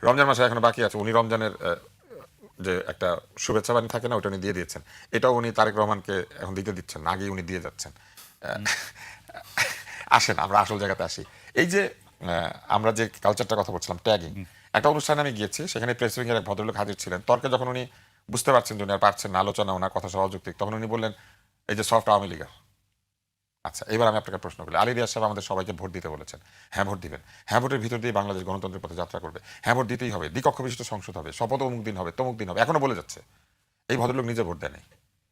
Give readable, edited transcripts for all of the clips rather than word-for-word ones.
রমজান মাসে এখনো বাকি আছে, উনি রমজানের যে একটা শুভেচ্ছা বাণী থাকে না, ওটা উনি দিয়ে দিয়েছেন। এটাও উনি তারেক রহমানকে এখন দিতে দিচ্ছেন না, আগেই উনি দিয়ে যাচ্ছেন। আসেন আমরা আসল জায়গাতে আসি। এই যে আমরা যে কালচারটার কথা বলছিলাম, ট্যাগিং, একটা অনুষ্ঠানে আমি গিয়েছি, সেখানে প্রেস উইং এর এক ভদ্রলোক হাজির ছিলেন। তর্কে যখন উনি বুঝতে পারছেন যে উনি আর পারছেন না, আলোচনা ওনার কথা সহযুক্তি, তখন উনি বললেন এই যে সফট আওয়ামী লীগার। আচ্ছা, এবার আমি আপনাকে প্রশ্ন করি, আলী রিয়াজ সাহেব আমাদের সবাইকে ভোট দিতে বলেছেন, হ্যাঁ ভোট দিবেন, হ্যাঁ ভোটের ভিতর দিয়ে বাংলাদেশ গণতন্ত্রের পথে যাত্রা করবে, হ্যাঁ ভোট দিতেই হবে, দ্বিকক্ষ বিশিষ্ট সংসদ হবে, শপথ অমুক দিন হবে, তমুক দিন হবে, এখনো বলে যাচ্ছে। এই ভদ্রলোক নিজে ভোট দেয় নাই,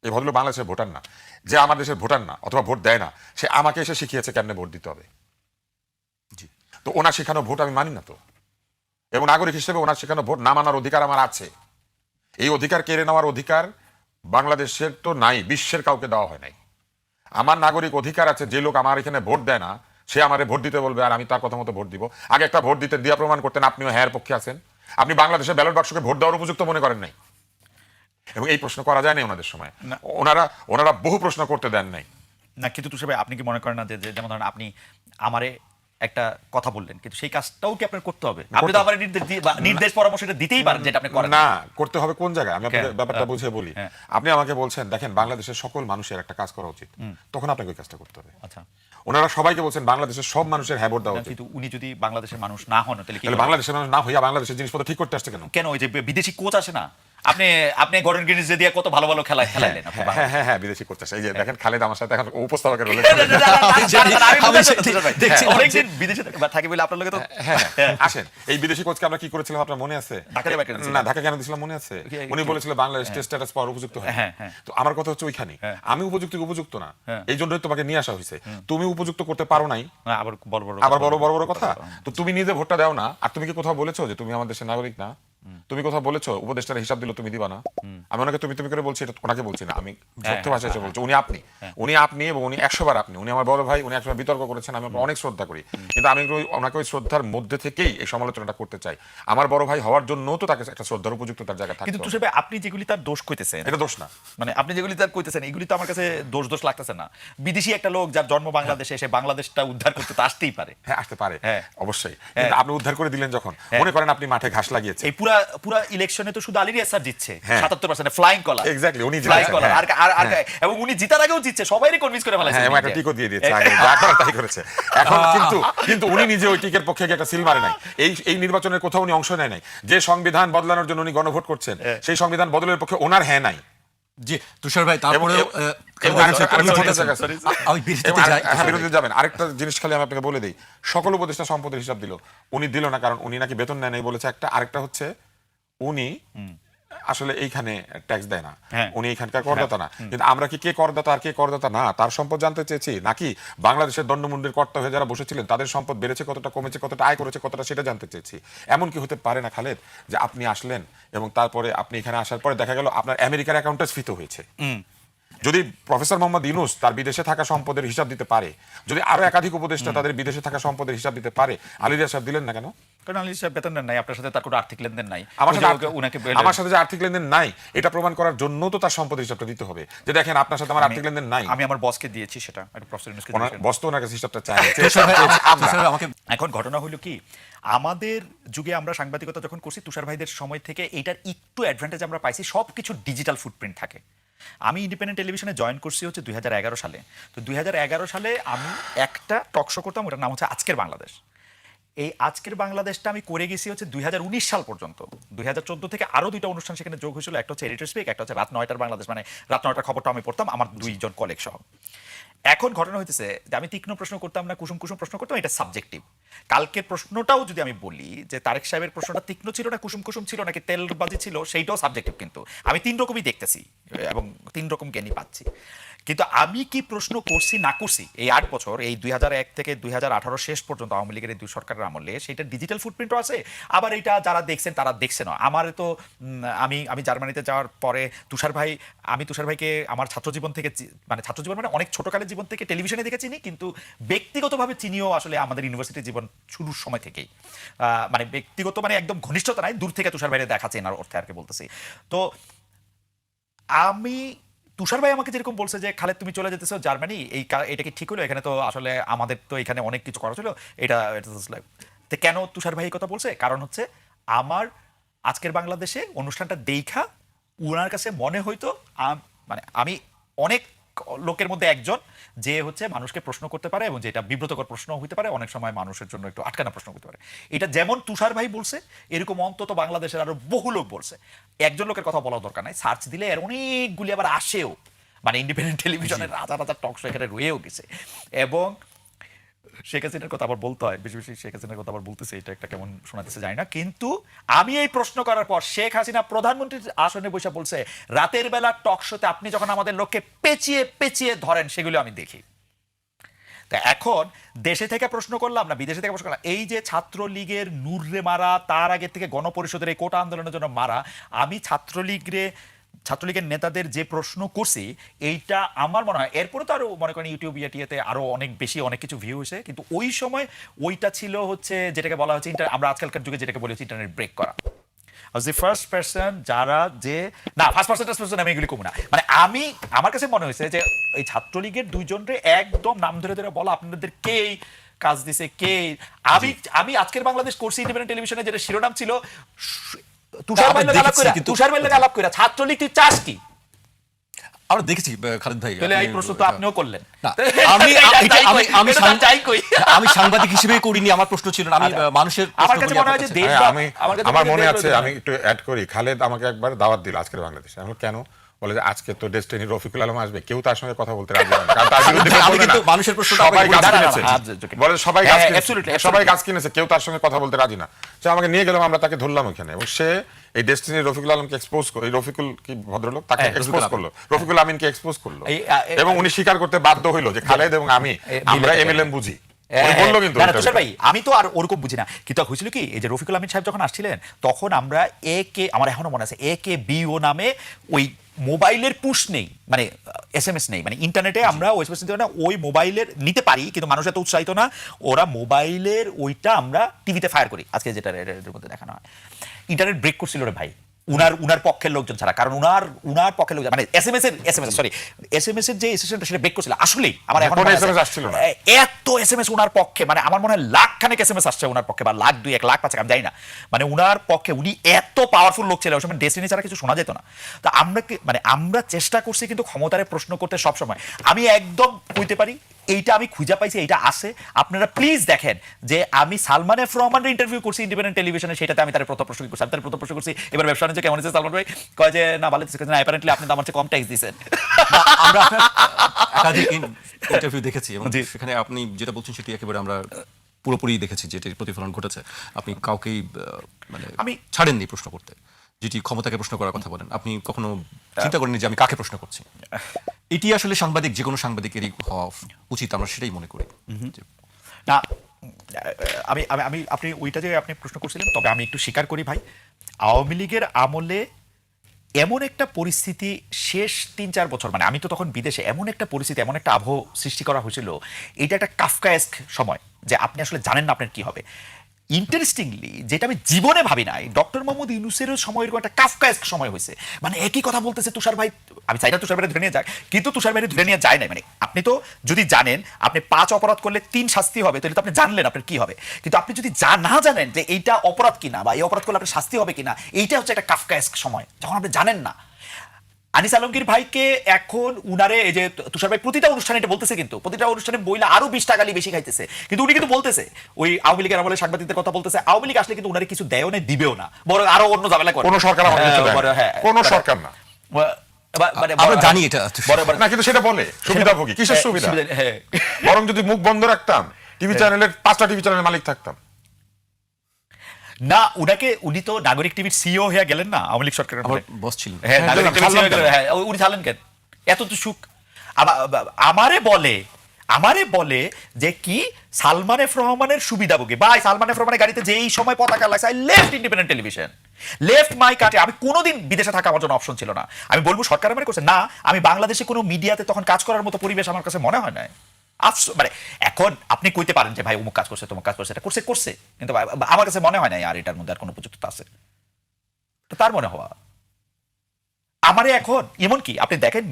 এই ভদ্রলোক বাংলাদেশের ভোটার না। যে আমার দেশের ভোটার না অথবা ভোট দেয় না, সে আমাকে এসে শিখিয়েছে কেমনে ভোট দিতে হবে। জি। তো ওনার শেখানো ভোট আমি মানি না তো, এবং নাগরিক হিসেবে ওনার শেখানো ভোট না মানার অধিকার আমার আছে। এই অধিকার কেড়ে নেওয়ার অধিকার বাংলাদেশের তো নাই, বিশ্বের কাউকে দেওয়া হয় নাই। আমার নাগরিক অধিকার আছে, যে লোক আমার এখানে ভোট দেয় না সে আমারে ভোট দিতে বলবে আর আমি তার কথা মতো ভোট দিব। আগে একটা ভোট দিতে দিয়া প্রমাণ করতেন আপনিও হ্যাঁ পক্ষে আছেন। আপনি বাংলাদেশের ব্যালট বাক্সকে ভোট দেওয়ার উপযুক্ত মনে করেন নাই, এবং এই প্রশ্ন করা যায় না ওনাদের সময়। না। ওনারা বহু প্রশ্ন করতে দেন নাই। না, কিন্তু তুষার ভাই, আপনি কি মনে করেন না যে যেমন ধরেন আপনি আমারে একটা কথা বললেন, কিন্তু সেই কাজটাও কি আপনার করতে হবে? আপনি তো আমার নির্দেশ পরামর্শ এটা দিতেই পারেন, যেটা আপনি করেন না, করতে হবে কোন জায়গায় আমি আপনাকে হ্যাঁ, ব্যাপারটা বুঝিয়ে বলি। হ্যাঁ। আপনি আমাকে বলছেন দেখেন বাংলাদেশের সকল মানুষের একটা কাজ করা উচিত, তখন আপনাকে ওই কাজটা করতে হবে। আচ্ছা। ওনারা সবাইকে বলছেন বাংলাদেশের সব মানুষের হ্যাঁ ভোট দেওয়া উচিত। কিন্তু উনি যদি বাংলাদেশের মানুষ না হন, তাহলে কি তাহলে হবে? বাংলাদেশের মানুষ না হইয়া বাংলাদেশের জিনিসপত্র ঠিক করতে আসছে কেন? কেন ওই যে বিদেশি কোচ আসে না? আপনি আপনি গর্ডন গ্রিনিজ দিয়ে কত ভালো ভালো খেলা খেলাইলেন আপনি হ্যাঁ হ্যাঁ হ্যাঁ, বিদেশি করতে আসছে। এই যে দেখেন খালেদ আমার সাথে এখন উপস্থাপকের রোলে। অনেকদিন বিদেশে থাকি বলে আপনার লোকে তো হ্যাঁ আসেন, এই বিদেশি কোচকে আমরা কি করেছিলাম আপনার মনে আছে? ঢাকায় বাইরে করেছিলাম। না, ঢাকা কেন দিছিলাম মনে আছে? উনি বলেছিল বাংলাদেশ টেস্ট স্ট্যাটাস পাওয়ার উপযুক্ত হয়। হ্যাঁ, হ্যাঁ। তো আমার কথা হচ্ছে ওইখানে হ্যাঁ। আমি উপযুক্ত না, হ্যাঁ। এই জন্যই তোমাকে নিয়ে আসা হয়েছে। তুমি উপযুক্ত করতে পারো নাই, না, আবার বড় বড় আবার বড় বড় কথা। তো তুমি নিজে ভোটটা দাও না। আর তুমি কি কোথাও বলেছো যে তুমি আমার দেশের নাগরিক না? তুমি কোথাও বলেছো উপদেষ্টার হিসাব দিল তুমি দিবা না? আমি ওনাকে তুমি তুমি করে বলছি, এটা ওনাকে বলছি না, আমি সত্য ভাষায় এসে বলছি। উনি আপনি, উনি এবং উনি 100 বার আপনি। উনি আমার বড় ভাই, উনি একসময় বিতর্ক করেছেন, আমি অনেক শ্রদ্ধা করি, কিন্তু আমি ওনাকে ওই শ্রদ্ধার মধ্যে থেকেই এই সমালোচনাটা করতে চাই। আমার বড় ভাই হওয়ার জন্য তো তাকে একটা শ্রদ্ধার উপযুক্ত তার জায়গা কিন্তু থাকতে তুষার হবে। ভাই, আপনি যেগুলি তার দোষ কইতেছেন, এটা দোষ না। মানে আপনি যেগুলি তার কইতেছেন, এগুলি তো আমার কাছে দোষ লাগতেছে না। বিদেশি একটা লোক যার জন্ম বাংলাদেশে, এসে বাংলাদেশটা উদ্ধার করতে তো আসতেই পারে। হ্যাঁ, আসতে পারে, হ্যাঁ। অবশ্যই। কিন্তু আপনি উদ্ধার করে দিলেন যখন, মনে করেন আপনি মাঠে ঘাস লাগিয়েছেন। এই পুরা পুরা ইলেকশনে তো শুধু আলী রিয়াজ স্যার জিতছে হ্যাঁ। 77% ফ্লাইং কলার। এক্স্যাক্টলি, উনি ফ্লাইং জিতেছেন, কলার। হ্যাঁ। এবং উনি জিতার আগেও জিতছে, সবাইকে কনভিন্স করে ফেলাইছে। হ্যাঁ, এবং একটা টিকও দিয়ে দিয়েছে আগে, যা করার তাই করেছে। এখন কিন্তু উনি নিজে ওই টিকের পক্ষে গিয়ে একটা সিল মারে নাই। এই নির্বাচনের কোথাও উনি অংশ নেয় নাই। যে সংবিধান বদলানোর জন্য উনি গণভোট করছেন, সেই সংবিধান বদলের পক্ষে ওনার হ্যাঁ নাই। জি তুষার ভাই, তারপরে বিরোধী যাবেন। আরেকটা জিনিস খালি আমি আপনাকে বলে দিই, সকল উপদেষ্টা সম্পদের হিসাব দিল, উনি দিল না কারণ উনি নাকি বেতন নেয় নাই বলেছে একটা। আরেকটা হচ্ছে উনি আসলে এইখানে ট্যাক্স দেয় না, হ্যাঁ। উনি এখানকার করদাতা না। কিন্তু আমরা কি কে করদাতা আর কে করদাতা না তার সম্পদ জানতে চেয়েছি, নাকি বাংলাদেশের দণ্ডমুণ্ডের কর্তা হয়ে যারা বসেছিলেন তাদের সম্পদ বেড়েছে কতটা, কমেছে কতটা, আয় করেছে কতটা, সেটা জানতে চেয়েছি। এমন কি হতে পারে না খালেদ যে আপনি আসলেন এবং তারপরে আপনি এখানে আসার পরে দেখা গেল আপনার আমেরিকার অ্যাকাউন্টে স্ফীত হয়েছে? যদি প্রফেসর মোহাম্মদ ইউনূস তার বিদেশে থাকা সম্পদের হিসাব দিতে পারে, যদি আরো একাধিক উপদেষ্টা তাদের বিদেশে থাকা সম্পদের হিসাব দিতে পারে, আলী রিয়াজ সাহেব দিলেন না কেন? কারণ আলী সাহেব বেতন নেন নাই, আপনার সাথে তার কোনো আর্থিক লেনদেন নাই। আমার সাথে যে আর্থিক লেনদেন নাই এটা প্রমাণ করার জন্য তো তার সম্পদের হিসাবটা দিতে হবে, যে দেখেন আপনার সাথে আমার আর্থিক লেনদেন নাই। আমি আমার বসকে দিয়েছি, সেটা প্রফেসর ইউনূসকে দিয়েছি। বস তো ওনার কাছে হিসাবটা চায়। এখন ঘটনা হলো কি, আমাদের যুগে আমরা সাংবাদিকতা যখন করছি, তুষার ভাইদের সময় থেকে এইটার একটু অ্যাডভান্টেজ আমরা পাইছি, সবকিছু ডিজিটাল ফুটপ্রিন্ট থাকে। আমি ইন্ডিপেন্ডেন্ট টেলিভিশনে জয়েন করছি হচ্ছে 2011 সালে। তো 2011 সালে আমি একটা টক শো করতাম, ওটার নাম হচ্ছে আজকের বাংলাদেশ। এই আজকের বাংলাদেশটা আমি করে গেছি হচ্ছে 2019 সাল পর্যন্ত। 2014 থেকে আরো দুইটা অনুষ্ঠান সেখানে যোগ হয়েছিল, একটা হচ্ছে এডিটর স্পিক, একটা হচ্ছে রাত 9টার বাংলাদেশ, মানে রাত 9টার খবরটা আমি পড়তাম আমার দুইজন কলিগ সহ। এখন ঘটনা হইতেছে যে আমি তীক্ষ্ণ প্রশ্ন করতাম না, কুসুম কুসুম প্রশ্ন করতাম, এটা সাবজেক্টিভ। কালকের প্রশ্নটাও যদি আমি বলি যে তারেক সাহেবের প্রশ্নটা তীক্ষ্ণ ছিল না, কুসুম কুসুম ছিল নাকি তেলবাজি ছিল, সেইটাও সাবজেক্টিভ। কিন্তু আমি তিন রকমই দেখতেছি এবং তিন রকম জ্ঞানই পাচ্ছি। কিন্তু আমি কি প্রশ্ন করছি না করছি এই 8 বছর, এই 2001 থেকে 2018 শেষ পর্যন্ত আওয়ামী লীগের এই দুই সরকারের আমলে, সেটা ডিজিটাল ফুটপ্রিন্টও আছে। আবার এটা যারা দেখছেন তারা দেখছে না। আমার তো আমি জার্মানিতে যাওয়ার পরে আমি তুষার ভাইকে আমার ছাত্র জীবন থেকে, মানে ছাত্র জীবন মানে অনেক ছোটকালের জীবন থেকে টেলিভিশনে দেখে চিনি, কিন্তু ব্যক্তিগতভাবে চিনিও আসলে আমাদের ইউনিভার্সিটির জীবন শুরুর সময় থেকেই। মানে ব্যক্তিগত মানে একদম ঘনিষ্ঠতা নাই, দূর থেকে তুষার ভাইরে দেখা চেনার অর্থে আর কি বলতেছি। তো আমি তুষার ভাই আমাকে যেরকম বলছে যে খালেদ তুমি চলে যেতেছো জার্মানি, এটা কি ঠিক হলো? এখানে তো আসলে আমাদের তো এখানে অনেক কিছু করা ছিল, এটা তো কেন তুষার ভাই এই কথা বলছে? কারণ হচ্ছে আমার আজকের বাংলাদেশে অনুষ্ঠানটা দেখা উনার কাছে মনে হইতো মানে আমি অনেক লোকের মধ্যে একজন যে হচ্ছে মানুষকে প্রশ্ন করতে পারে এবং যেটা বিব্রতকর প্রশ্ন হতে পারে, অনেক সময় মানুষের জন্য একটু আটকানা প্রশ্ন হতে পারে। এটা যেমন তুষার ভাই বলছে, এরকম অন্তত বাংলাদেশের আরো বহু লোক বলছে। একজন লোকের কথা বলার দরকার নাই, সার্চ দিলে এর অনেকগুলি আবার আসেও, মানে ইন্ডিপেন্ডেন্ট টেলিভিশনের রাজা রাজা টক শো এখানে রয়েও গেছে। এবং শেখ হাসিনার কথা আবার বলতে হয়, বেশি বেশি শেখ হাসিনার কথা আবার বলতেছে, এটা একটা কেমন শোনাতেছে জানি না। কিন্তু আমি এই প্রশ্ন করার পর শেখ হাসিনা প্রধানমন্ত্রীর আসনে বসে বলছে, রাতের বেলা টক শোতে আপনি যখন আমাদের লোককে পেঁচিয়ে পেঁচিয়ে ধরেন সেগুলো আমি দেখি। তা এখন দেশে থেকে প্রশ্ন করলাম না বিদেশে থেকে প্রশ্ন করলাম, এই যে ছাত্রলীগের নূররে মারা, তার আগে থেকে গণপরিষদের এই কোটা আন্দোলনের জন্য মারা, আমি ছাত্রলীগের নেতাদের যে প্রশ্ন করছি, এইটা আমার মনে হয় এরপরে তো আরো মনে করেন ইউটিউব ইয়াটিয়াতে আরো অনেক বেশি অনেক কিছু ভিউ হয়েছে, কিন্তু ওই সময় ওইটা ছিল হচ্ছে যেটাকে বলা হচ্ছে আমরা আজকালকার যুগে যেটাকে বলি হচ্ছে ইন্টারনেট ব্রেক করা। যে ফার্স্ট পার্সন যারা যে না ফার্স্ট পার্সন আমি এগুলি কমু না, মানে আমার কাছে মনে হয়েছে যে এই ছাত্রলীগের দুইজনরে একদম নাম ধরে ধরে বলা আপনাদের কে কাজ দিছে কে। আমি আজকের বাংলাদেশ করছি ইন্ডিপেন্ডেন্ট টেলিভিশনে, যেটা শিরোনাম ছিল তুষার ভাইয়ের আলাপ কইরা ছাত্রলীগ তুই চাস কি? আমরা দেখেছি খালেদ ভাই, তাহলে এই প্রশ্ন তো আপনিও করলেন। আমি সাংবাদিক হিসেবে করিনি, আমার প্রশ্ন ছিল না, আমি মানুষের আমার কাছে মনে হয় যে আমার মনে আছে, আমি একটু অ্যাড করি, খালেদ আমাকে একবার দাওয়াত দিল আজকের বাংলাদেশে। আমি কেন বলে যে আজকে তো ডেস্টিনি রফিকুল আলম আসবে, কেউ তার সঙ্গে কথা বলতে রাজি না, কারণ তার বিরুদ্ধে কেউ বলবে না, মানুষের প্রশ্ন সবাই গাছ কিনেছে, বলে সবাই গাছ কিনেছে, কেউ তার সঙ্গে কথা বলতে রাজি না। সে আমাকে নিয়ে গেলাম, আমরা তাকে ধরলাম ওখানে, এবং সে এই ডেস্টিনি রফিকুল আলমকে এক্সপোজ করলো, এই রফিকুল কি ভদ্রলোক, তাকে এক্সপোজ করলো, রফিকুল আমিনকে এক্সপোজ করলো, এবং উনি স্বীকার করতে বাধ্য হইলো যে খালেদ এবং আমরা এমএলএম বুঝি। তুষার ভাই আমি তো আর ওরকম বুঝি না, কিন্তু হয়েছিল কি এই যে রফিকুল আমিন সাহেব যখন আসছিলেন তখন আমরা আমার এখনো মনে আছে AKBO নামে ওই মোবাইলের পুশ নেই, মানে SMS নেই, মানে ইন্টারনেটে আমরা ওই মোবাইলের নিতে পারি কিন্তু মানুষ এত উৎসাহিত না, ওরা মোবাইলের ওইটা আমরা টিভিতে ফায়ার করি, আজকে যেটা এর মধ্যে দেখানো হয়। ইন্টারনেট ব্রেক করছিল রে ভাই, উনার পক্ষের লোকজন ছাড়া, কারণ উনার পক্ষের লোকজন মানে SMS এর যে সেশনটা সেটা ব্রেক করছিল। আসলেই আমার এখন এত SMS উনার পক্ষে, মানে আমার মনে হয় লাখখানেক SMS আসছে উনার পক্ষে, বা লাখ 2 1 লাখ 5 আমি জানি না, মানে উনার পক্ষে উনি এত পাওয়ারফুল লোক ছিলেন, ওই সময় ডেস্টিনি ছাড়া কিছু শোনা যেত না। তো আমরা চেষ্টা করছি কিন্তু ক্ষমতারে প্রশ্ন করতে সব সময়। আমি একদম কইতে পারি এইটা আমি খুঁজে পাইছি, এইটা আছে, আপনারা প্লিজ দেখেন যে আমি সালমান এফ রহমানের ইন্টারভিউ করছি ইন্ডিপেন্ডেন্ট টেলিভিশনে, সেটাতে আমি তার প্রথম প্রশ্ন করছি, এবার ব্যবসা বাণিজ্য কেমন হচ্ছে সালমান ভাই, কয় যে না ভালো হচ্ছে না, অ্যাপারেন্টলি আপনি তো আমার চেয়ে কম ট্যাক্স দিয়েছেন। আমরা একাধিক ইন্টারভিউ দেখেছি এবং সেখানে আপনি যেটা বলছেন সেটি একেবারে আমরা পুরোপুরি দেখেছি, যেটি প্রতিফলন ঘটেছে। আপনি কাউকেই মানে আমি ছাড়েননি প্রশ্ন করতে, যেটি ক্ষমতাকে প্রশ্ন করার কথা বলেন, আপনি কখনো চিন্তা করেননি যে আমি কাকে প্রশ্ন করছি। এটি আসলে সাংবাদিক, যে কোনো সাংবাদিকেরই হওয়া উচিত, আমরা সেটাই মনে করি। না আমি আপনি ওইটা যে আপনি প্রশ্ন করছিলেন, তবে আমি একটু স্বীকার করি ভাই, আওয়ামী লীগের আমলে এমন একটা পরিস্থিতি শেষ 3-4 বছর, মানে আমি তো তখন বিদেশে, এমন একটা পরিস্থিতি, এমন একটা আবহ সৃষ্টি করা হয়েছিল, এটা একটা কাফকায়েস্ক সময়, যে আপনি আসলে জানেন না আপনার কি হবে। ইন্টারেস্টিংলি যেটা আমি জীবনে ভাবি নাই, ডক্টর মোহাম্মদ ইউনূসেরও সময় এরকম একটা কাফকায়েস্ক সময় হয়েছে, মানে একই কথা বলতেছে তুষার ভাই, আমি চাই না তুষার ভাইরে ধরে নিয়ে যাক, কিন্তু তুষার ভাইরে ধরে নিয়ে যায় নাই। মানে আপনি তো যদি জানেন আপনি 5 অপরাধ করলে 3 শাস্তি হবে, তাহলে তো আপনি জানলেন আপনার কি হবে, কিন্তু আপনি যদি না জানেন যে এইটা অপরাধ কিনা বা এই অপরাধ করলে আপনার শাস্তি হবে কিনা, এইটা হচ্ছে একটা কাফকায়েস্ক সময় যখন আপনি জানেন না। আনিস আলমগীর ভাইকে এখন উনারে এই যে তুষার ভাই প্রতিটা অনুষ্ঠানে এটা বলতেছে, কিন্তু প্রতিটা অনুষ্ঠানে বইলা আরো 20 টাকা বেশি খাইতেছে, কিন্তু উনি কিন্তু বলতেছে ওই আওয়ামী লীগের আমলে সাংবাদিকদের কথা বলতেছে, আওয়ামী লীগ আসলে কিন্তু উনারে কিছু দেয়ও না, দিবেও না, বরং আরো অন্য ঝামেলা করে। কোন সরকার আমাদের কিছু দেয় না, কোন সরকার না, আমরা জানি এটা না, কিন্তু সেটা বলে সুবিধাভোগী, কিসের সুবিধা? বরং যদি মুখ বন্ধ রাখতাম, টিভি চ্যানেলের 5টা টিভি চ্যানেলের মালিক থাকতাম না। উনি তো নাগরিক টিভির সিইও হয়ে গেলেন না আওয়ামী লীগ সরকারের বস ছিলেন। হ্যাঁ, নাগরিক টিভির সিইও গেলেন, হ্যাঁ, উনি ছাড়লেন কেন? এত তো সুখ। আমারে বলে যে কি সালমান এফ রহমানের সুবিধাভোগী। ভাই সালমান এফ রহমানের গাড়িতে যেই সময় পতাকা লাগছে, I left independent television, left my কাটে। আমি কোনোদিন বিদেশে থাকা আমার জন্য অপশন ছিল না। আমি বলবো সরকার মানে করছে না, আমি বাংলাদেশে কোনো মিডিয়াতে তখন কাজ করার মতো পরিবেশ আমার কাছে মনে হয় না। মানে এখন আপনি কইতে পারেন যে ভাই অমুক কাজ করছে, তোমার কাজ করছে, এটা করছে, কিন্তু আমার কাছে মনে হয় না আর এটার মধ্যে আর কোনো উপযুক্ততা আছে। তার মনে হওয়া আমারে এখন এমনকি আপনি দেখেন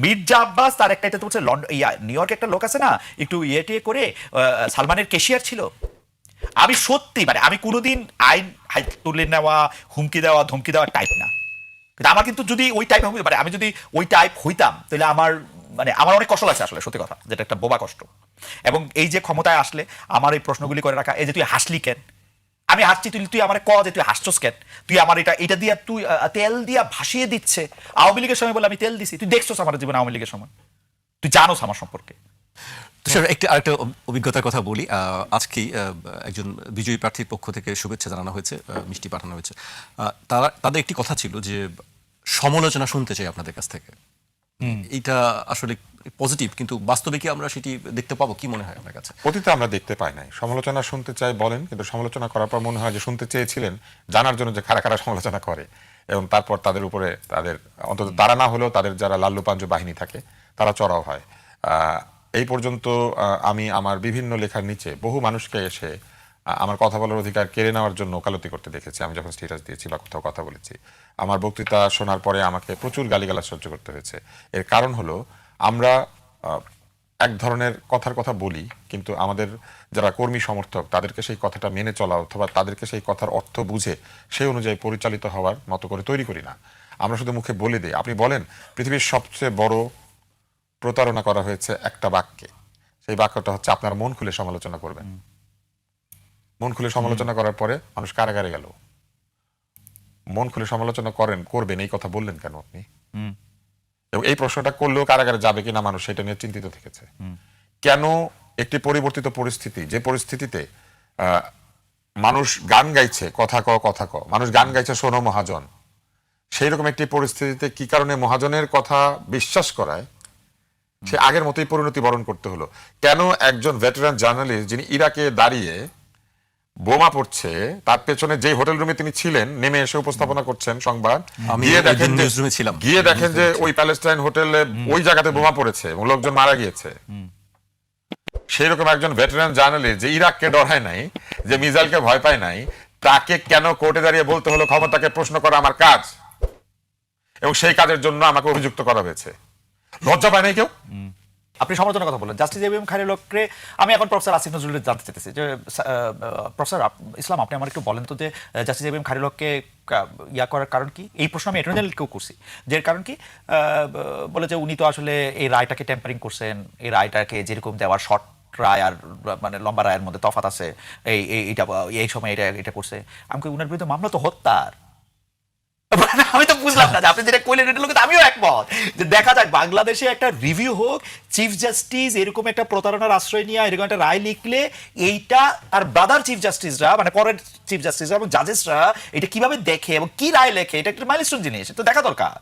মির্জা আব্বাস তার একটা এটা তো বলছে নিউ ইয়র্কে একটা লোক আছে না, একটু ইয়ে করে সালমানের ক্যাশিয়ার ছিল, আমি সত্যি মানে আমি কোনোদিন আইন হাই তুলে নেওয়া, হুমকি দেওয়া, ধমকি দেওয়া টাইপ না। কিন্তু আমার কিন্তু যদি ওই টাইপ হইতে পারে, আমি যদি ওই টাইপ হইতাম তাহলে আমার মানে আমার অনেক কষ্ট লাগছে আসলে, সত্যি কথা, যেটা একটা বোবা কষ্ট। এবং এই যে ক্ষমতায় আসলে আমার এই প্রশ্নগুলি করে রাখা, এই যে তুই হাসলি কেন, আমি হাসছি, তুই আমার ক যে তুই হাসছস কেন, তুই আমার এটা দিয়ে তুই তেল দিয়া ভাসিয়ে দিচ্ছে। আওয়ামী লীগের সময় বলে আমি তেল দিছি, তুই দেখছস আমার জীবনে আওয়ামী লীগের সময়, তুই জানোস আমার সম্পর্কে। তো স্যার আরেকটা অভিজ্ঞতার কথা বলি। আজকেই একজন বিজয়ী প্রার্থীর পক্ষ থেকে শুভেচ্ছা জানানো হয়েছে, মিষ্টি পাঠানো হয়েছে। তাদের একটি কথা ছিল যে সমালোচনা শুনতে চাই আপনাদের কাছ থেকে। এইটা আসলে পজিটিভ, কিন্তু বাস্তবে কি আমরা সেটি দেখতে পাবো? কি মনে হয় আপনার কাছে? অতীতে আমরা দেখতে পাই নাই। সমালোচনা শুনতে চাই বলেন, কিন্তু সমালোচনা করার পর মনে হয় যে শুনতে চেয়েছিলেন জানার জন্য যে কারা কারা সমালোচনা করে, এবং তারপর তাদের উপরে তাদের অন্তত তারা না হলেও তাদের যারা লাল্লু পাঞ্জু বাহিনী থাকে তারা চড়াও হয়। এই পর্যন্ত আমি আমার বিভিন্ন লেখার নিচে বহু মানুষকে এসে আমার কথা বলার অধিকার কেড়ে নেওয়ার জন্য ওকালতি করতে দেখেছি। আমি যখন স্ট্যাটাস দিয়েছি বা কোথাও কথা বলেছি, আমার বক্তৃতা শোনার পরে আমাকে প্রচুর গালিগালাজ সহ্য করতে হয়েছে। এর কারণ হলো আমরা এক ধরনের কথার কথা বলি, কিন্তু আমাদের যারা কর্মী সমর্থক তাদেরকে সেই কথাটা মেনে চলা অথবা তাদেরকে সেই কথার অর্থ বুঝে সেই অনুযায়ী পরিচালিত হওয়ার মতো করে তৈরি করি না। আমরা শুধু মুখে বলে দিই। আপনি বলেন পৃথিবীর সবচেয়ে বড় প্রতারণা করা হয়েছে একটা বাক্যে, সেই বাক্যটা হচ্ছে আপনার মন খুলে সমালোচনা করবেন। মন খুলে সমালোচনা করার পরে মানুষ কারাগারে গেল। মন খুলে সমালোচনা করবেন এই কথা বললেন কেন আপনি? এবং এই প্রশ্নটা করলেও কারাগারে যাবে কিনা মানুষ সেটা নিয়ে চিন্তিত থেকেছে। কেন একটি পরিবর্তিত পরিস্থিতি, যে পরিস্থিতিতে মানুষ গান গাইছে কথা ক কথা ক, মানুষ গান গাইছে শোনো মহাজন, সেই রকম একটি পরিস্থিতিতে কি কারণে মহাজনের কথা বিশ্বাস করায় সে আগের মতোই পরিণতি বরণ করতে হলো? কেন একজন ভেটেরান জার্নালিস্ট যিনি ইরাকে দাঁড়িয়ে বোমা পড়ছে তার পেছনে যে হোটেল রুমে তিনি ছিলেন নেমে এসে উপস্থাপনা করছেন সংবাদ, গিয়ে দেখেন যে ওই প্যালেস্টাইন হোটেলে ওই জায়গাতে বোমা পড়েছে এবং লোকজন মারা গিয়েছে, সেই রকম একজন ভেটেরান জার্নালিস্ট যে ইরাককে ডরায় নাই, যে মিসাইলকে ভয় পায় নাই, তাকে কেন কোর্টে দাঁড়িয়ে বলতে হলো ক্ষমতাকে প্রশ্ন করা আমার কাজ, এবং সেই কাজের জন্য আমাকে অভিযুক্ত করা হয়েছে? লজ্জা পায় নাই কেউ? আপনি সমালোচনার কথা বলেন জাস্টিস এবিএম খায়রুলকে। আমি এখন প্রফেসর আসিফ নজরুলের জানতে চাইতেছি যে প্রফেসর ইসলাম, আপনি আমার একটু বলেন তো যে জাস্টিস এবিএম খায়রুলকে ইয়া করার কারণ কি? এই প্রশ্ন আমি অ্যাটর্নি জেনারেলকেও করছি, যে কারণ কি বলে যে উনি তো আসলে এই রায়টাকে টেম্পারিং করছেন, এই রায়টাকে যেরকম দেওয়ার শর্ট রায় আর মানে লম্বা রায়ের মধ্যে তফাৎ আছে, এইটা এই সময় এটা করছে। আমাকে উনার বিরুদ্ধে মামলা তো হত্যার। আমি তো বুঝলাম না যে আপনি যেটা কইলেন এটা লোক, আমিও একমত যে দেখা যাক বাংলাদেশে একটা রিভিউ হোক, চিফ জাস্টিস এরকম একটা প্রতারণার আশ্রয় নিয়ে এরকম একটা রায় লিখলে এইটা আর ব্রাদার চিফ জাস্টিসরা মানে পরের চিফ জাস্টিসরা এবং জাজেসরা এটা কিভাবে দেখে এবং কি রায় লেখে, এটা একটা মাইলস্টোন জিনিস, তো দেখা দরকার।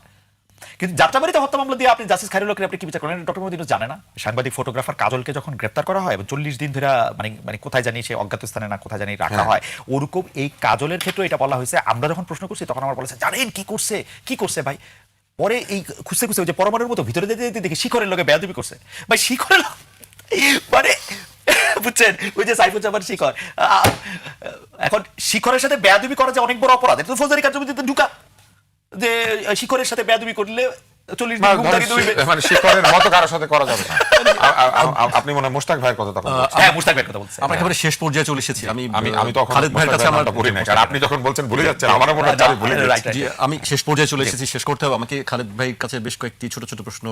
কিন্তু যাত্রাবাড়িতে হত্যা মামলা দিয়ে আপনি জাস্টিস খায়রুলকে আপনি কি বিচার করেন? ডক্টর মোহাম্মদ ইউনূস জানে না? সাংবাদিক ফটোগ্রাফার কাজলকে যখন গ্রেপ্তার করা হয় এবং 40 দিন ধরে মানে কোথায় জানি সে অজ্ঞাত স্থানে না কোথায় জানি রাখা হয়, ওরকম এই কাজলের ক্ষেত্রে এটা বলা হয়েছে। আমরা যখন প্রশ্ন করছি তখন আমার বলেছে জানেন কি করছে ভাই, পরে এই খুঁজতে খুঁজতে যে পরমাণুর মতো ভিতরে যেতে যেতে দেখি শিখরের লোকে বেয়াদবি করছে ভাই, শিখরের মানে বুঝছেন ওই যে সাইফুজ্জামান শিখর, এখন শিখরের সাথে বেয়াদবি করা যে অনেক বড় অপরাধ, এটা তো ফৌজদারি কার্যবিধিতে ঢুকা, যে শিখরের সাথে বেয়াদবি করলে 40 দিন ঘুম থেকে দুইবে, মানে শিখরের মতো কারোর সাথে করা যাবে না। আপনি মনে হয় মুশতাক ভাইয়ের কথা তখন বলছেন? হ্যাঁ, মুশতাক ভাইয়ের কথা বলছেন। আমরা একেবারে শেষ পর্যায়ে চলে এসেছি। আমি তখন খালেদ ভাইয়ের কাছে আমার বলি না, কারণ আপনি যখন বলছেন ভুলে যাচ্ছেন, আমারও মনে হচ্ছে আমি ভুলে যাচ্ছি। জি, আমি শেষ পর্যায়ে চলে এসেছি, শেষ করতে হবে আমাকে। খালেদ ভাইয়ের কাছে বেশ কয়েকটি ছোট ছোট প্রশ্ন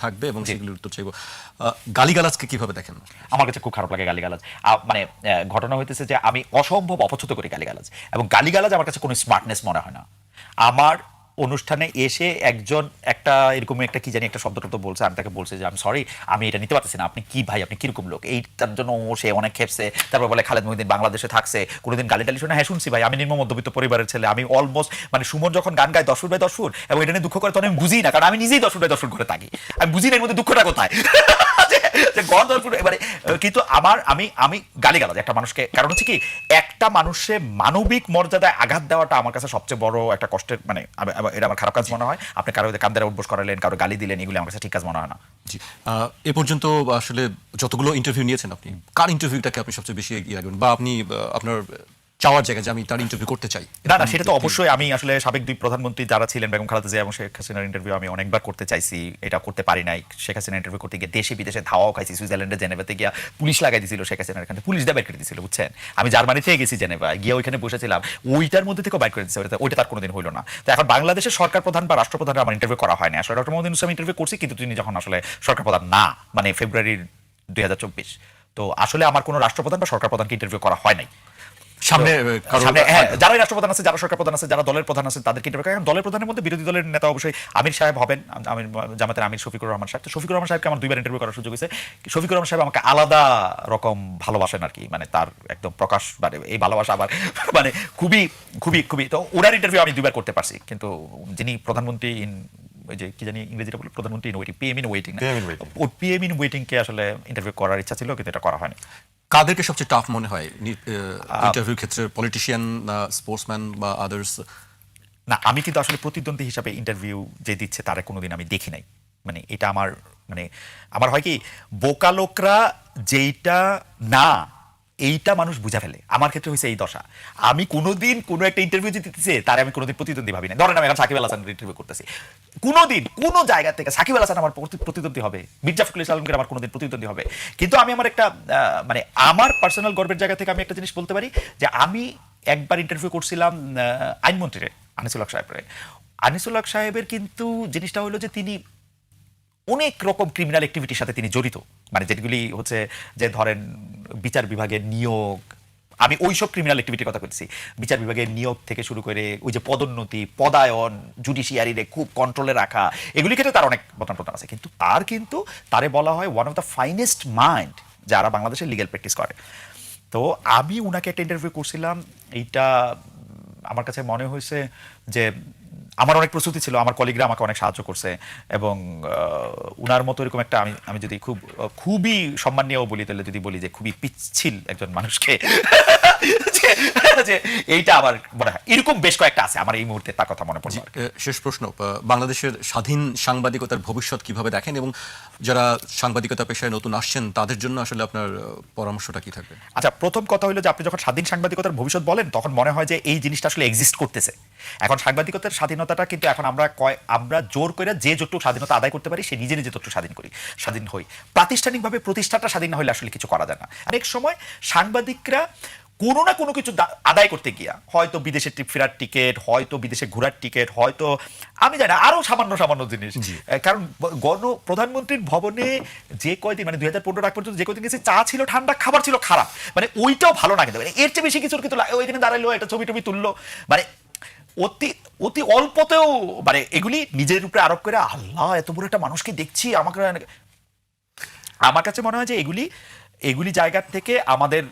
থাকবে এবং সেগুলোর উত্তর চাইবো। গালিগালাজকে কিভাবে দেখেন? আমার কাছে খুব খারাপ লাগে গালিগালাজ। মানে ঘটনা হইতেছে যে আমি অসম্ভব অপছন্দ করি গালিগালাজ, এবং গালিগালাজ আমার কাছে কোনো স্মার্টনেস মনে হয় না। আমার অনুষ্ঠানে এসে একজন একটা এরকম একটা কি জানি একটা শব্দ টব্দ বলছে, আমি তাকে বলছি যে আমি সরি, আমি এটা নিতে পারতেছি না, আপনি কি ভাই, আপনি কিরকম লোক, এইটার জন্য সে অনেক খেপছে। তারপর বলে খালেদ মহিউদ্দিন বাংলাদেশে থাকছে, কোনোদিন গালি টালি শুনে? হ্যাঁ শুনছি ভাই, আমি নিম্ন মধ্যবিত্ত পরিবারের ছেলে, আমি অলমোস্ট মানে সুমন যখন গান গায় 10 ফুট বাই 10 ফুট এবং এটা নিয়ে দুঃখ করে, তখন আমি বুঝি না, কারণ আমি নিজেই 10 ফুট বাই 10 ফুট করে থাকি, আমি বুঝি না এর মধ্যে দুঃখটা কোথায়। এবারে কিন্তু আমি গালিগালাজ একটা মানুষকে, কারণ হচ্ছে কি একটা মানুষের মানবিক মর্যাদায় আঘাত দেওয়াটা আমার কাছে সবচেয়ে বড় একটা কষ্টের, মানে এটা আমার খারাপ কাজ মনে হয়। আপনি কারো কান্দারে উঠবোস করালেন, কারো গালি দিলেন, এগুলো আমার কাছে ঠিক কাজ মনে হয় না। জি, এ পর্যন্ত আসলে যতগুলো ইন্টারভিউ নিয়েছেন আপনি, কার ইন্টারভিউটাকে আপনি সবচেয়ে বেশি এগিয়ে রাখবেন, বা আপনি আপনার চাওয়ার জায়গা যে আমি তার ইন্টারভিউ করতে চাই? না সেটা তো অবশ্যই। আমি আসলে সাবেক দুই প্রধানমন্ত্রী যারা ছিলেন বেগম খালেদা জিয়া এবং শেখ হাসিনার ইন্টারভিউ আমি অনেকবার করতে চাইছি, এটা করতে পারি নাই। শেখ হাসিনা ইন্টারভিউ করতে গিয়ে দেশে বিদেশে ধাওয়াও খাইছি। সুইজারল্যান্ডে জেনেভাতে গিয়া পুলিশ লাগাই দিয়েছিল শেখ হাসিনার এখানে, পুলিশ দিয়ে বের করে দিয়েছিল, বুঝছেন। আমি জার্মানি থেকে গেছি জেনেভা, গিয়ে ওইখানে বসেছিলাম, ওইটার মধ্যে থেকেও বের করে দিচ্ছে, ওইটা তার কোনোদিন হইলো না। তো এখন বাংলাদেশের সরকার প্রধান বা রাষ্ট্রপ্রধানের আমার ইন্টারভিউ করা হয় না। আসলে ডক্টর মোহাম্মদ ইউনূস আমি ইন্টারভিউ করছি, কিন্তু তিনি যখন আসলে সরকার প্রধান না, মানে ফেব্রুয়ারির 2024, তো আসলে আমার কোনো রাষ্ট্রপ্রধান বা সরকার প্রধানকে ইন্টারভিউ করা হয় নাই। সামনে যারাই রাষ্ট্রপ্রধান আছে, যারা সরকার প্রধান আছে, যারা দলের প্রধান আছে, তাদেরকে ইন্টারভিউ করা। দলের প্রধানের মধ্যে বিরোধী দলের নেতা অবশ্যই আমির সাহেব হবেন, আমির জামাতের আমির শফিকুর রহমান সাহেব। তো শফিকুর রহমান সাহেবকে আমার 2বার ইন্টারভিউ করার সুযোগ হয়েছে। শফিকুর রহমান সাহেব আমাকে আলাদা রকম ভালোবাসেন আর কি, মানে তার একদম প্রকাশ, মানে এই ভালোবাসা আবার মানে খুবই খুবই খুবই। তো ওনার ইন্টারভিউ আমি 2বার করতে পারছি, কিন্তু যিনি প্রধানমন্ত্রী ওই যে কি জানি ইংরেজিটা বলে, প্রধানমন্ত্রী in waiting, PM in waiting, ওই পিএম ইন ওয়েটিং কে আসলে ইন্টারভিউ করার ইচ্ছা ছিল, কিন্তু এটা করা হয়নি। কাদেরকে সবচেয়ে টাফ মনে হয় ইন্টারভিউ ক্ষেত্রে, পলিটিশিয়ান, স্পোর্টসম্যান বা আদার্স? না, আমি কিন্তু আসলে প্রতিদ্বন্দ্বী হিসাবে ইন্টারভিউ যে দিচ্ছে তারা কোনোদিন আমি দেখি নাই। মানে এটা আমার, মানে আমার হয় কি, বোকা লোকরা যেইটা না এইটা মানুষ বুঝা ফেলে। আমার ক্ষেত্রে হয়েছে এই দশা। আমি কোনোদিন কোনো একটা ইন্টারভিউ যে দিতেছে তারে আমি কোনোদিন প্রতিদ্বন্দ্বী ভাবি না। ধরেন আমি এখন সাকিব আল হাসানের ইন্টারভিউ করতেছি, কোনোদিন কোনো জায়গা থেকে সাকিব আল হাসান আমার প্রতিদ্বন্দ্বী হবে, মির্জা ফখরুল ইসলাম আলমগীর আমার কোনোদিন প্রতিদ্বন্দ্বী হবে। কিন্তু আমি আমার একটা মানে আমার পার্সোনাল গর্বের জায়গা থেকে আমি একটা জিনিস বলতে পারি যে আমি একবার ইন্টারভিউ করছিলাম আইনমন্ত্রীরে, আনিসুল হক সাহেবের। আনিসুল হক সাহেবের কিন্তু জিনিসটা হলো যে তিনি অনেক রকম ক্রিমিনাল অ্যাক্টিভিটির সাথে তিনি জড়িত, মানে যেগুলি হচ্ছে যে ধরেন বিচার বিভাগের নিয়োগ, আমি ওইসব ক্রিমিনাল অ্যাক্টিভিটির কথা বলছি। বিচার বিভাগের নিয়োগ থেকে শুরু করে ওই যে পদোন্নতি, পদায়ন, জুডিশিয়ারিরে খুব কন্ট্রোলে রাখা, এগুলি ক্ষেত্রে তার অনেক প্রধান আছে। কিন্তু তারে বলা হয় one of the finest mind যারা বাংলাদেশে লিগ্যাল প্র্যাকটিস করে। তো আমি উনাকে একটা ইন্টারভিউ করছিলাম, এইটা আমার কাছে মনে হয়েছে যে আমার অনেক প্রস্তুতি ছিল, আমার কলিগরা আমাকে অনেক সাহায্য করছে, এবং উনার মতো এরকম একটা আমি যদি খুবই সম্মান নিয়েও বলি, তাহলে যদি বলি যে খুবই পিচ্ছিল একজন মানুষকে যে এইটা আমার মনে হয় এরকম বেশ কয়েকটা আছে আমার এই মুহূর্তে তার কথা মনে পড়ছে। শেষ প্রশ্ন, বাংলাদেশের স্বাধীন সাংবাদিকতার ভবিষ্যৎ কিভাবে দেখেন, এবং যারা সাংবাদিকতা পেশায় নতুন আসছেন তাদের জন্য আসলে আপনার পরামর্শটা কি থাকবে? আচ্ছা, প্রথম কথা হলো যে আপনি যখন স্বাধীন সাংবাদিকতার ভবিষ্যৎ বলেন তখন মনে হয় যে এই জিনিসটা আসলে এক্সিস্ট করতেছে। এখন সাংবাদিকতার স্বাধীনতাটা কিন্তু এখন আমরা জোর করে যে যতটুকু স্বাধীনতা আদায় করতে পারি সে নিজে ততটুকু স্বাধীন হই। প্রাতিষ্ঠানিকভাবে প্রতিষ্ঠানটা স্বাধীন না হলে আসলে কিছু করা যায় না। অনেক সময় সাংবাদিকরা কোনো না কোনো কিছু আদায় করতে গিয়া, হয়তো বিদেশে ট্রিপ ফেরার টিকিট, হয়তো বিদেশে ঘোরার টিকিট, হয়তো আমি জানি না আরো সামান্য জিনিস। কারণ প্রধানমন্ত্রীর ভবনে যে কয়দিন, মানে 2015 আগ পর্যন্ত যে কয়দিন গেছে, চা ছিল ঠান্ডা, খাবার ছিল খারাপ, মানে ওইটাও ভালো না, কিন্তু এর চেয়ে বেশি কিছু কিন্তু ওইখানে দাঁড়াইলো, একটা ছবি তুললো, মানে অতি অল্পতেও মানে এগুলি নিজের উপরে আরোপ করে, আল্লাহ এত বড় একটা মানুষকে দেখছি, আমার কাছে মনে হয় যে এগুলি জায়গার থেকে আমাদের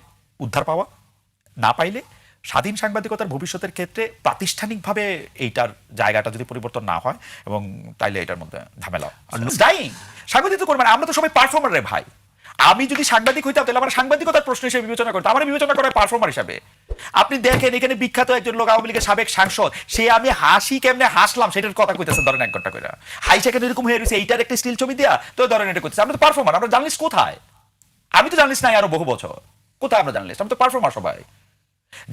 উদ্ধার পাওয়া না পাইলে স্বাধীন সাংবাদিকতার ভবিষ্যতের ক্ষেত্রে প্রাতিষ্ঠানিকভাবে এইটার জায়গাটা যদি পরিবর্তন না হয়, এবং তাইলে এটার মধ্যে ঝামেলা সাংবাদিকতা করবেন। আমরা তো সবাই পারফর্মার রে ভাই। আমি যদি সাংবাদিক হইতাম তাহলে আমার সাংবাদিকতার প্রশ্ন হিসেবে বিবেচনা করতাম, আমার বিবেচনা করা পারফর্মার হিসাবে। আপনি দেখেন এখানে বিখ্যাত একজন লোক, আওয়ামী লীগের সাবেক সাংসদ, সে আমি হাসি কেমনে হাসলাম সেটার কথা কইতেছে, ধরেন 1 ঘন্টা করে হাইসা কেন এরকম হয়ে রয়েছে, এইটার একটা স্টিল ছবি দেয়া, তো ধরেন এটা করতেছে। আমরা তো পারফর্মার, আমরা জার্নালিস্ট কোথায়? আমি তো জার্নালিস্ট নাই আরো বহু বছর, কোথায় আমরা জার্নালিস্ট? আমি তো পারফর্মার। সবাই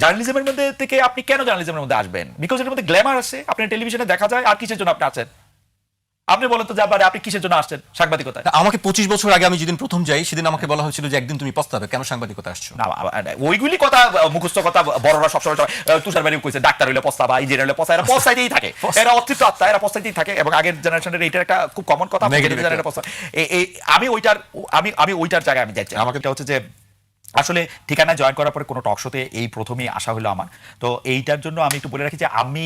জার্নালিজমের মধ্যে থেকে আপনি কেন জার্নালিজমের মধ্যে আসবেন? বিকজ এর মধ্যে গ্ল্যামার আছে, আপনি টেলিভিশনে দেখা যায়। আর কিসের জন্য আপনি আছেন? আপনি বলেন তো যাবার আপনি কিসের জন্য আসছেন সাংবাদিকতায়? আমাকে 25 বছর আগে আমি যেদিন প্রথম যাই সেদিন আমাকে বলা হয়েছিল যে একদিন তুমি পস্তাবে, কেন সাংবাদিকতা আসছো? না, ওইগুলি কথা মুখস্থ কথা বড়রা সবসময় তুষার বাড়ি কইছে ডাক্তার হইলে পস্তাবা, ইঞ্জিনিয়ার হইলে পস্তা, এরা পস্তাইতেই থাকে, এরা অতৃপ্ত আত্মা, এরা পস্তাইতেই থাকে। এবং আগের জেনারেশনের এইটার একটা খুব কমন কথা, আমি ওইটার জায়গায় আমি যাচ্ছি। আমাকে হচ্ছে যে আসলে ঠিকানা জয়েন করার পরে কোনো টক শোতে এই প্রথমেই আসা হলো আমার। তো এইটার জন্য আমি একটু বলে রাখি যে আমি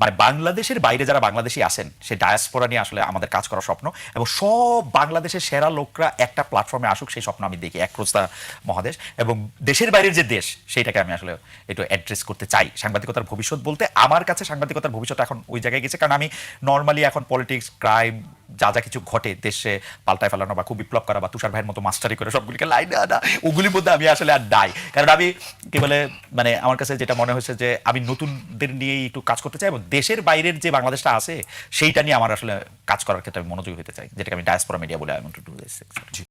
মানে বাংলাদেশের বাইরে যারা বাংলাদেশি আছেন, সে ডায়াসপোরা নিয়ে আসলে আমাদের কাজ করার স্বপ্ন, এবং সব বাংলাদেশের সেরা লোকরা একটা প্ল্যাটফর্মে আসুক, সেই স্বপ্ন আমি দেখি, একরোজা মহাদেশ। এবং দেশের বাইরের যে দেশ, সেইটাকে আমি আসলে একটু অ্যাড্রেস করতে চাই। সাংবাদিকতার ভবিষ্যৎ বলতে আমার কাছে সাংবাদিকতার ভবিষ্যৎ এখন ওই জায়গায় গেছে, কারণ আমি নর্মালি এখন পলিটিক্স, ক্রাইম, যা কিছু ঘটে দেশে পাল্টায় ফেলানো বা খুব বিপ্লব করা বা তুষার ভাইয়ের মতো মাস্টারি করে সবগুলিকে লাইনে আনা, ওগুলির মধ্যে আমি আসলে আর নাই। কারণ আমি কি বলে, মানে আমার কাছে যেটা মনে হয়েছে যে আমি নতুনদের নিয়েই একটু কাজ করতে চাই, এবং দেশের বাইরের যে বাংলাদেশটা আছে সেইটা নিয়ে আমার আসলে কাজ করার ক্ষেত্রে আমি মনোযোগী হতে চাই, যেটাকে আমি ডায়াসপোরা মিডিয়া বলে আমি